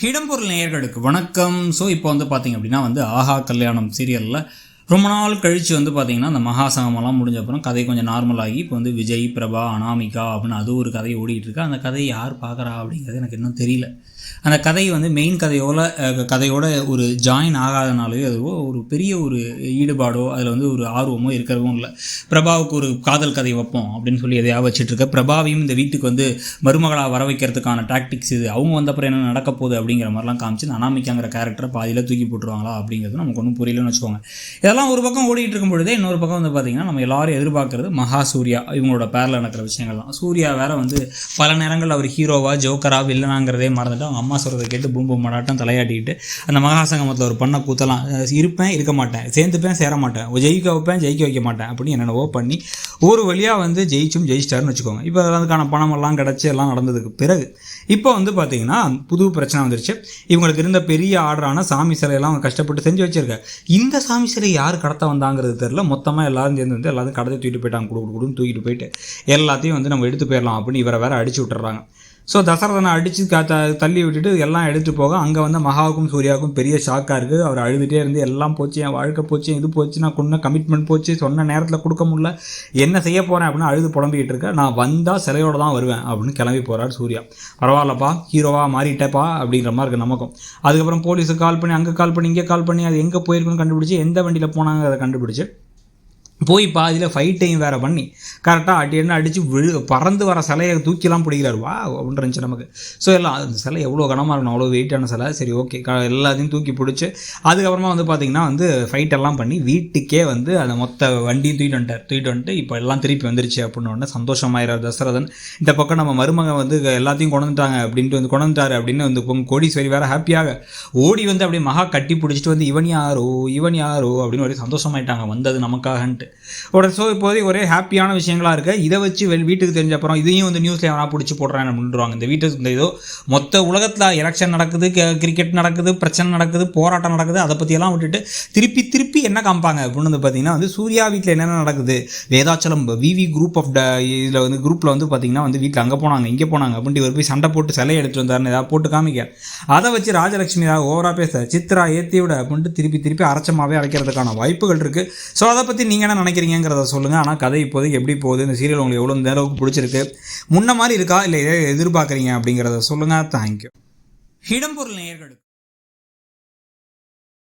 இடம்பொருள் நேயர்களுக்கு வணக்கம். ஸோ இப்போ வந்து பார்த்திங்க அப்படின்னா ஆஹா கல்யாணம் சீரியலில் ரொம்ப நாள் கழித்து பார்த்திங்கன்னா அந்த மகாசங்கமெல்லாம் முடிஞ்ச அப்புறம் கதை கொஞ்சம் நார்மலாகி இப்போ விஜய், பிரபா, அனாமிகா அப்படின்னு அது ஒரு கதை ஓடிட்டு இருக்கு. அந்த கதையை யார் பார்க்குறா அப்படிங்கிறது எனக்கு இன்னும் தெரியல. அந்த கதை மெயின் கதையோட ஒரு ஜாயின் ஆகாதனாலேயோ அதுவோ ஒரு பெரிய ஒரு ஈடுபாடோ அதில் ஒரு ஆர்வமோ இருக்கிறதும் இல்லை. பிரபாவுக்கு ஒரு காதல் கதை வைப்போம் அப்படின்னு சொல்லி எதையாவது வச்சுட்ருக்க, பிரபாவையும் இந்த வீட்டுக்கு மருமகளாக வர வைக்கிறதுக்கான டாக்டிக்ஸ் இது, அவங்க வந்தப்பறம் என்ன நடக்க போகுது அப்படிங்கிற மாதிரிலாம் காமிச்சு இந்த அனாமிக்காங்கிற கேரக்டரை பாதியில் தூக்கி போட்டுருவாங்களா அப்படிங்கிறது நமக்கு ஒன்றும் புரியலன்னு வச்சுக்கோங்க. இதெல்லாம் ஒரு பக்கம் ஓடிட்டு இருக்கும் பொழுதே இன்னொரு பக்கம் பார்த்திங்கன்னா நம்ம எல்லாரும் எதிர்பார்க்குறது மகா சூர்யா இவங்களோட பேரில் நடக்கிற விஷயங்கள் தான். சூர்யா வேறு பல நேரங்கள் அவர் ஹீரோவா ஜோக்கரா வில்லனாங்கிறதே மறந்துட்டு அவங்க அம்மா சொல்கிறத கேட்டு பூம்பு மடாட்டம் தலையாட்டிக்கிட்டு அந்த மகாசங்கமத்தில் ஒரு பண்ண கூத்தலாம், இருப்பேன் இருக்க மாட்டேன், சேர்ந்துப்பேன் சேர மாட்டேன், ஜெயிக்க வைப்பேன் ஜெயிக்க வைக்க மாட்டேன் அப்படின்னு என்னென்னவோ பண்ணி ஒரு வழியாக ஜெயிச்சிட்டாருன்னு வச்சுக்கோங்க. இப்போ அதுக்கான பணமெல்லாம் கிடச்சி எல்லாம் நடந்ததுக்கு பிறகு இப்போ பார்த்திங்கன்னா புது பிரச்சனை வந்துருச்சு. இவங்களுக்கு இருந்த பெரிய ஆர்டரான சாமி சிலையெல்லாம் அவங்க கஷ்டப்பட்டு செஞ்சு வச்சுருக்காங்க. இந்த சாமி சிலை யார் கடத்த வந்தாங்கிறது தெரில. மொத்தமாக எல்லாரும் சேர்ந்து எல்லாத்தையும் கடத்தி தூக்கிட்டு போயிட்டாங்க. கொடுன்னு தூக்கிட்டு போயிட்டு எல்லாத்தையும் நம்ம எடுத்து போயிடலாம் அப்படின்னு இவரை வேற அடிச்சு விட்டுறாங்க. ஸோ தசரதனை அடித்து தள்ளி விட்டுட்டு எல்லாம் எடுத்துகிட்டு போக அங்கே மகாவுக்கும் சூர்யாவுக்கும் பெரிய ஷாக்காக இருக்குது. அவர் அழுதுகிட்டே இருந்து எல்லாம் போச்சு, என் வாழ்க்கை போச்சு, இது போச்சு, நான் கொண்டு கமிட்மெண்ட் போச்சு, சொன்ன நேரத்தில் கொடுக்க முடியல, என்ன செய்ய போகிறேன் அப்படின்னு அழுது புலம்பிக்கிட்டு இருக்கேன். நான் வந்தால் சிலையோடு தான் வருவேன் அப்படின்னு கிளம்பி போகிறார் சூர்யா. பரவாயில்லப்பா, ஹீரோவாக மாறிட்டேப்பா அப்படிங்கிற மாதிரி இருக்குது நமக்கும். அதுக்கப்புறம் போலீஸுக்கு கால் பண்ணி அங்கே கால் பண்ணி இங்கே கால் பண்ணி அது எங்கே போயிருக்குன்னு கண்டுபிடிச்சி எந்த வண்டியில் போனாங்க அதை கண்டுபிடிச்சி போய் பாதியில் ஃபைட்டையும் வேறு பண்ணி கரெக்டாக அடின்னு அடித்து பறந்து வர சிலையை தூக்கிலாம் பிடிக்கிறார். வா அப்படின்னு இருந்துச்சு நமக்கு. ஸோ எல்லாம் அந்த சிலை எவ்வளோ கனமாக இருக்கணும், அவ்வளோ வெயிட்டான சிலை. சரி ஓகே, எல்லாத்தையும் தூக்கி பிடிச்சி அதுக்கப்புறமா பார்த்திங்கன்னா ஃபைட்டெல்லாம் பண்ணி வீட்டுக்கே அந்த மொத்த வண்டியும் தூக்கிட்டு வந்துட்டு இப்போ எல்லாம் திருப்பி வந்துருச்சு அப்படின்னு சந்தோஷமாயிறார் தசரதன். இந்த பக்கம் நம்ம மருமகன் எல்லாத்தையும் கொண்டுட்டாங்க அப்படின்ட்டு கொண்டுட்டாரு அப்படின்னு கோடீஸ்வரி வேறு ஹாப்பியாக ஓடி அப்படியே மகா கட்டி பிடிச்சிட்டு இவன் யாரோ அப்படின்னு ஒரு சந்தோஷமாயிட்டாங்க வந்தது நமக்காகன்ட்டு. ஸோ இப்போதைக்கு ஒரே ஹாப்பியான விஷயங்களாக இருக்குது. இதை வச்சு வீட்டுக்கு தெரிஞ்ச அப்புறம் இதையும் நியூஸில் எவனா பிடிச்சி போடுறான்னு அப்படின்றாங்க. இந்த வீட்டு ஏதோ மொத்த உலகத்தில் எலெக்ஷன் நடக்குது, கிரிக்கெட் நடக்குது, பிரச்சனை நடக்குது, போராட்டம் நடக்குது, அதை பற்றியெல்லாம் விட்டுட்டு திருப்பி என்ன காமிப்பாங்க அப்படின்னு பார்த்தீங்கன்னா சூர்யா வீட்டில் என்னென்ன நடக்குது, வேதாச்சலம் விவி குரூப் ஆஃப் இதில் குரூப்பில் பார்த்தீங்கன்னா வீட்டில் அங்கே போனாங்க இங்கே போனாங்க அப்படின்ட்டு ஒரு போய் சண்டை போட்டு சிலையை எடுத்துகிட்டு வந்தாருன்னு ஏதாவது போட்டு காமிக்க, அதை வச்சு ராஜலட்சுமி ஏதாவது ஓவராக பேச சித்ரா ஏற்றி விட அப்படின்ட்டு திருப்பி அரைச்சமாகவே அரைக்கிறதுக்கான வாய்ப்புகள் இருக்குது. ஸோ அதை பற்றி நீங்கள் என்ன நினைக்கிறீங்கிறத சொல்லுங்கள். ஆனால் கதை இப்போதைக்கு எப்படி போகுது, இந்த சீரியல் உங்களுக்கு எவ்வளோ நேரம் பிடிச்சிருக்கு, முன்ன மாதிரி இருக்கா இல்லை எதிர்பார்க்குறீங்க அப்படிங்கிறத சொல்லுங்கள். தேங்க்யூ. இடம்பொருள் நேயர்களுக்கு